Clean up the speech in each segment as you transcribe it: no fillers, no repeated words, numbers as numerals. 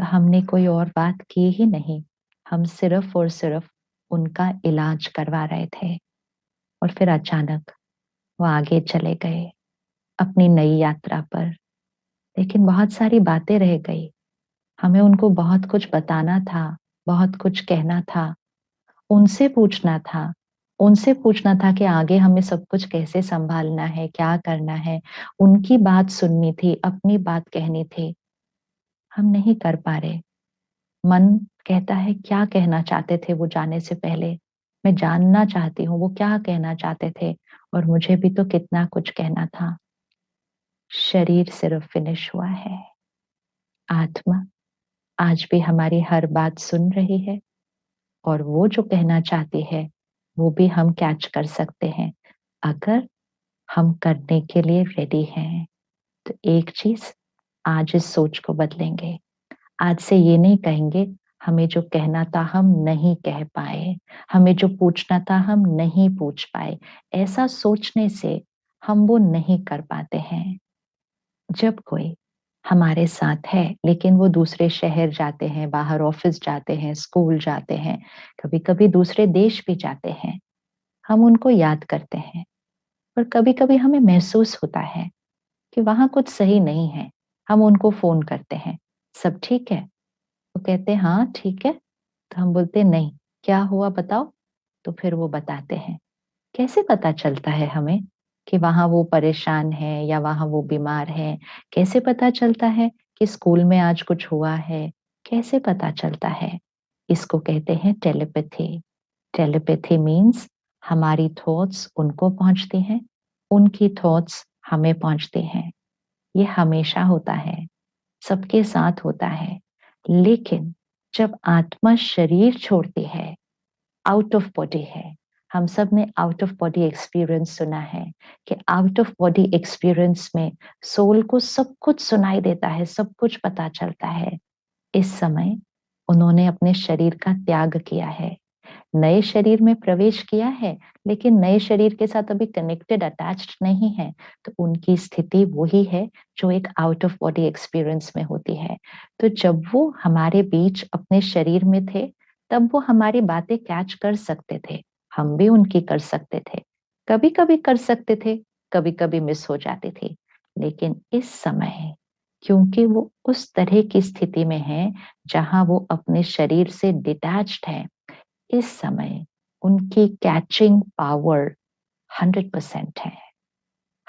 तो हमने कोई और बात की ही नहीं। हम सिर्फ और सिर्फ उनका इलाज करवा रहे थे। और फिर अचानक वो आगे चले गए अपनी नई यात्रा पर। लेकिन बहुत सारी बातें रह गई। हमें उनको बहुत कुछ बताना था, बहुत कुछ कहना था, उनसे पूछना था। उनसे पूछना था कि आगे हमें सब कुछ कैसे संभालना है, क्या करना है। उनकी बात सुननी थी, अपनी बात कहनी थी। हम नहीं कर पा रहे। मन कहता है क्या कहना चाहते थे वो जाने से पहले। मैं जानना चाहती हूँ वो क्या कहना चाहते थे। और मुझे भी तो कितना कुछ कहना था। शरीर सिर्फ फिनिश हुआ है। आत्मा आज भी हमारी हर बात सुन रही है। और वो जो कहना चाहती है वो भी हम कैच कर सकते हैं, अगर हम करने के लिए रेडी हैं। तो एक चीज, आज इस सोच को बदलेंगे। आज से ये नहीं कहेंगे हमें जो कहना था हम नहीं कह पाए, हमें जो पूछना था हम नहीं पूछ पाए। ऐसा सोचने से हम वो नहीं कर पाते हैं। जब कोई हमारे साथ है लेकिन वो दूसरे शहर जाते हैं, बाहर ऑफिस जाते हैं, स्कूल जाते हैं, कभी कभी दूसरे देश भी जाते हैं, हम उनको याद करते हैं। पर कभी कभी हमें महसूस होता है कि वहां कुछ सही नहीं है। हम उनको फोन करते हैं, सब ठीक है? वो कहते हैं हाँ ठीक है। तो हम बोलते हैं नहीं, क्या हुआ बताओ। तो फिर वो बताते हैं। कैसे पता चलता है हमें कि वहां वो परेशान है या वहां वो बीमार है? कैसे पता चलता है कि स्कूल में आज कुछ हुआ है? कैसे पता चलता है? इसको कहते हैं टेलीपैथी। टेलीपैथी मीन्स हमारी थॉट्स उनको पहुंचती हैं, उनकी थॉट्स हमें पहुंचती हैं। ये हमेशा होता है, सबके साथ होता है। लेकिन जब आत्मा शरीर छोड़ती है, आउट ऑफ बॉडी है। हम सब ने आउट ऑफ बॉडी एक्सपीरियंस सुना है कि आउट ऑफ बॉडी एक्सपीरियंस में सोल को सब कुछ सुनाई देता है, सब कुछ पता चलता है। इस समय उन्होंने अपने शरीर का त्याग किया है, नए शरीर में प्रवेश किया है, लेकिन नए शरीर के साथ अभी कनेक्टेड अटैच्ड नहीं है। तो उनकी स्थिति वही है जो एक आउट ऑफ बॉडी एक्सपीरियंस में होती है। तो जब वो हमारे बीच अपने शरीर में थे, तब वो हमारी बातें कैच कर सकते थे, हम भी उनकी कर सकते थे। कभी कभी कर सकते थे, कभी कभी मिस हो जाती थी। लेकिन इस समय क्योंकि वो उस तरह की स्थिति में है जहां वो अपने शरीर से डिटैच्ड है, इस समय उनकी कैचिंग पावर 100% है।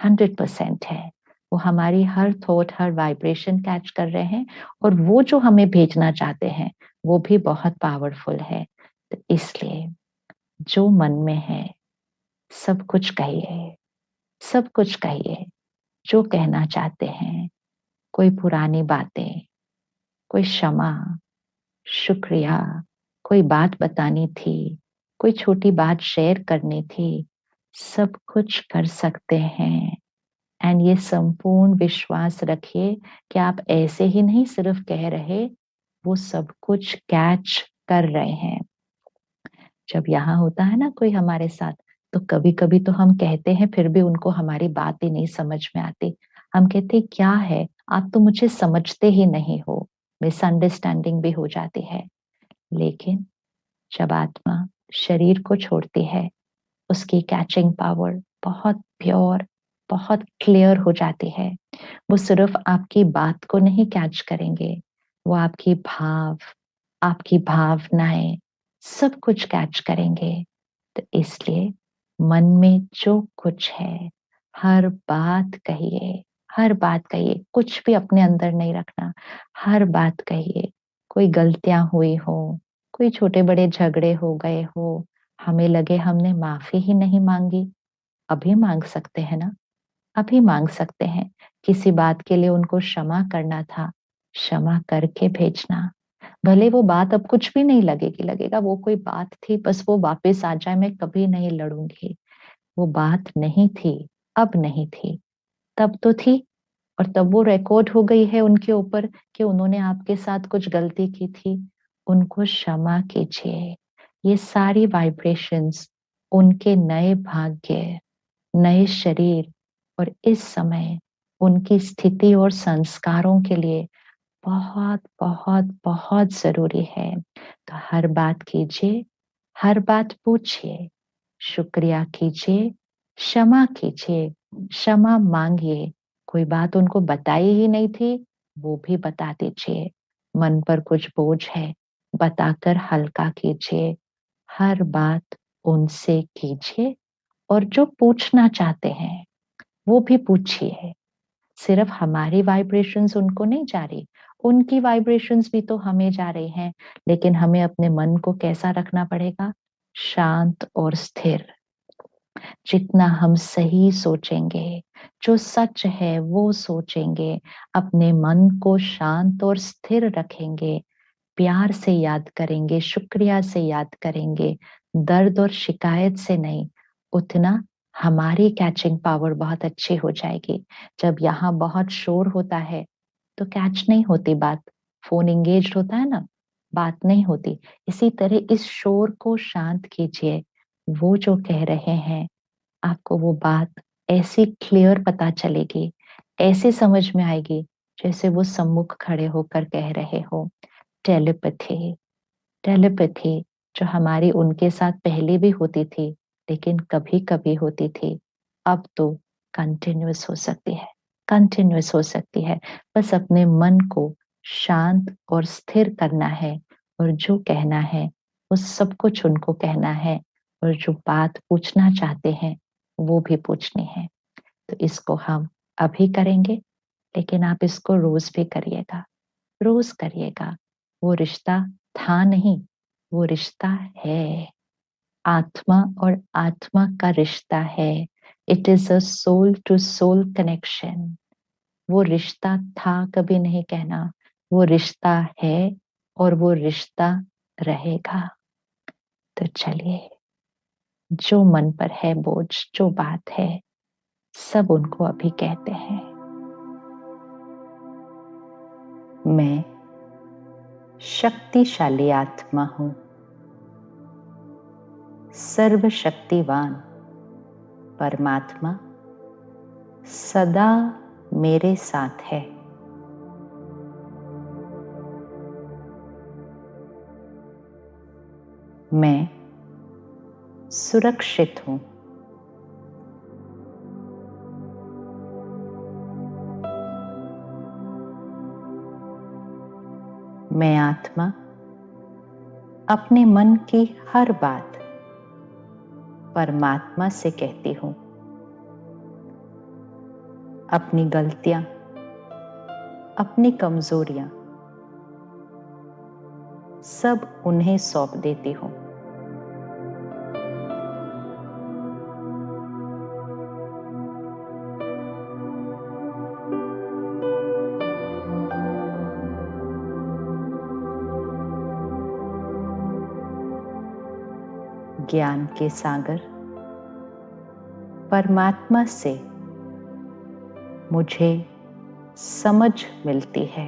100% है। वो हमारी हर थॉट, हर वाइब्रेशन कैच कर रहे हैं। और वो जो हमें भेजना चाहते हैं वो भी बहुत पावरफुल है। तो इसलिए जो मन में है सब कुछ कहिए, सब कुछ कहिए जो कहना चाहते हैं। कोई पुरानी बातें, कोई क्षमा, शुक्रिया, कोई बात बतानी थी, कोई छोटी बात शेयर करनी थी, सब कुछ कर सकते हैं। एंड ये संपूर्ण विश्वास रखिए कि आप ऐसे ही नहीं सिर्फ कह रहे, वो सब कुछ कैच कर रहे हैं। जब यहाँ होता है ना कोई हमारे साथ, तो कभी कभी तो हम कहते हैं फिर भी उनको हमारी बात ही नहीं समझ में आती। हम कहते क्या है, आप तो मुझे समझते ही नहीं हो। मिसअंडरस्टैंडिंग भी हो जाती है। लेकिन जब आत्मा शरीर को छोड़ती है, उसकी कैचिंग पावर बहुत प्योर, बहुत क्लियर हो जाती है। वो सिर्फ आपकी बात को नहीं कैच करेंगे, वो आपकी भाव, आपकी भावनाएं, सब कुछ कैच करेंगे। तो इसलिए मन में जो कुछ है, हर बात कहिए, हर बात कहिए, कुछ भी अपने अंदर नहीं रखना। हर बात कहिए। कोई गलतियां हुई हो, कोई छोटे बड़े झगड़े हो गए हो, हमें लगे हमने माफी ही नहीं मांगी, अभी मांग सकते हैं ना। अभी मांग सकते हैं। किसी बात के लिए उनको क्षमा करना था, क्षमा करके भेजना। भले वो बात अब कुछ भी नहीं लगेगी, लगेगा वो कोई बात थी, बस वो वापस आ जाए, मैं कभी नहीं लड़ूंगी। वो बात नहीं थी, अब नहीं थी, तब तो थी। और तब वो रिकॉर्ड हो गई है उनके ऊपर कि उन्होंने आपके साथ कुछ गलती की थी। उनको क्षमा कीजिए। ये सारी वाइब्रेशंस उनके नए भाग्य, नए शरीर और इस समय उनकी स्थिति और संस्कारों के लिए बहुत बहुत बहुत जरूरी है। तो हर बात कीजिए, हर बात पूछिए, शुक्रिया कीजिए, क्षमा कीजिए, क्षमा मांगिए। कोई बात उनको बताई ही नहीं थी, वो भी बता दीजिए। मन पर कुछ बोझ है, बताकर हल्का कीजिए। हर बात उनसे कीजिए और जो पूछना चाहते हैं वो भी पूछिए। सिर्फ हमारी वाइब्रेशंस उनको नहीं जा रही, उनकी वाइब्रेशंस भी तो हमें जा रही हैं। लेकिन हमें अपने मन को कैसा रखना पड़ेगा? शांत और स्थिर। जितना हम सही सोचेंगे, जो सच है वो सोचेंगे, अपने मन को शांत और स्थिर रखेंगे, प्यार से याद करेंगे, शुक्रिया से याद करेंगे, दर्द और शिकायत से नहीं, उतना हमारी कैचिंग पावर बहुत अच्छी हो जाएगी। जब यहाँ बहुत शोर होता है तो कैच नहीं होती बात, फोन एंगेज होता है ना, बात नहीं होती। इसी तरह इस शोर को शांत कीजिए। वो जो कह रहे हैं, आपको वो बात ऐसी क्लियर पता चलेगी, ऐसे समझ में आएगी जैसे वो सम्मुख खड़े होकर कह रहे हो। टेलीपैथी, टेलीपैथी जो हमारी उनके साथ पहले भी होती थी, लेकिन कभी कभी होती थी, अब तो कंटिन्यूअस हो सकती है, कंटिन्यूअस हो सकती है। बस अपने मन को शांत और स्थिर करना है, और जो कहना है वो सब कुछ उनको कहना है, और जो बात पूछना चाहते हैं वो भी पूछनी है। तो इसको हम अभी करेंगे, लेकिन आप इसको रोज भी करिएगा, रोज करिएगा। वो रिश्ता था नहीं, वो रिश्ता है। आत्मा और आत्मा का रिश्ता है। It is a soul to soul connection. वो रिश्ता था कभी नहीं कहना, वो रिश्ता है और वो रिश्ता रहेगा। तो चलिए, जो मन पर है बोझ, जो बात है, सब उनको अभी कहते हैं। मैं शक्तिशाली आत्मा हूं, सर्वशक्तिवान परमात्मा सदा मेरे साथ है। मैं सुरक्षित हूं। मैं आत्मा अपने मन की हर बात परमात्मा से कहती हूं। अपनी गलतियां, अपनी कमजोरियां सब उन्हें सौंप देती हूं। ज्ञान के सागर परमात्मा से मुझे समझ मिलती है।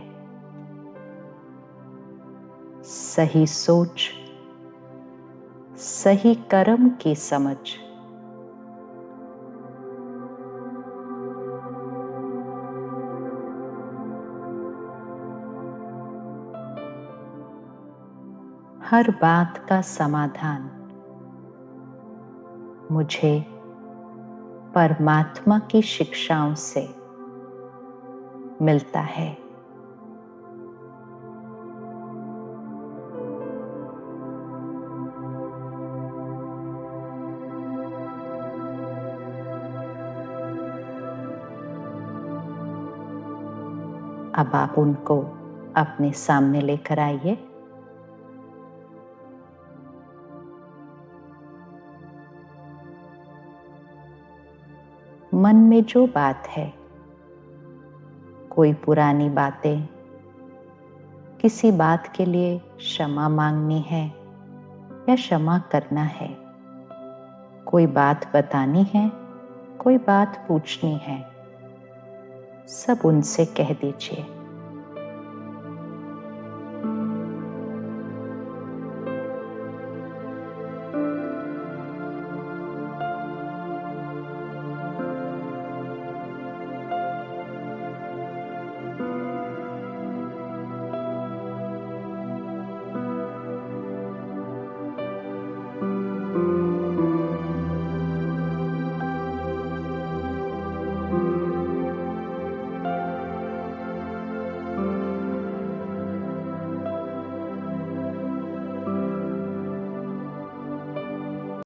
सही सोच, सही कर्म की समझ। हर बात का समाधान मुझे परमात्मा की शिक्षाओं से मिलता है। अब आप उनको अपने सामने लेकर आइए। मन में जो बात है, कोई पुरानी बातें, किसी बात के लिए क्षमा मांगनी है या क्षमा करना है, कोई बात बतानी है, कोई बात पूछनी है, सब उनसे कह दीजिए।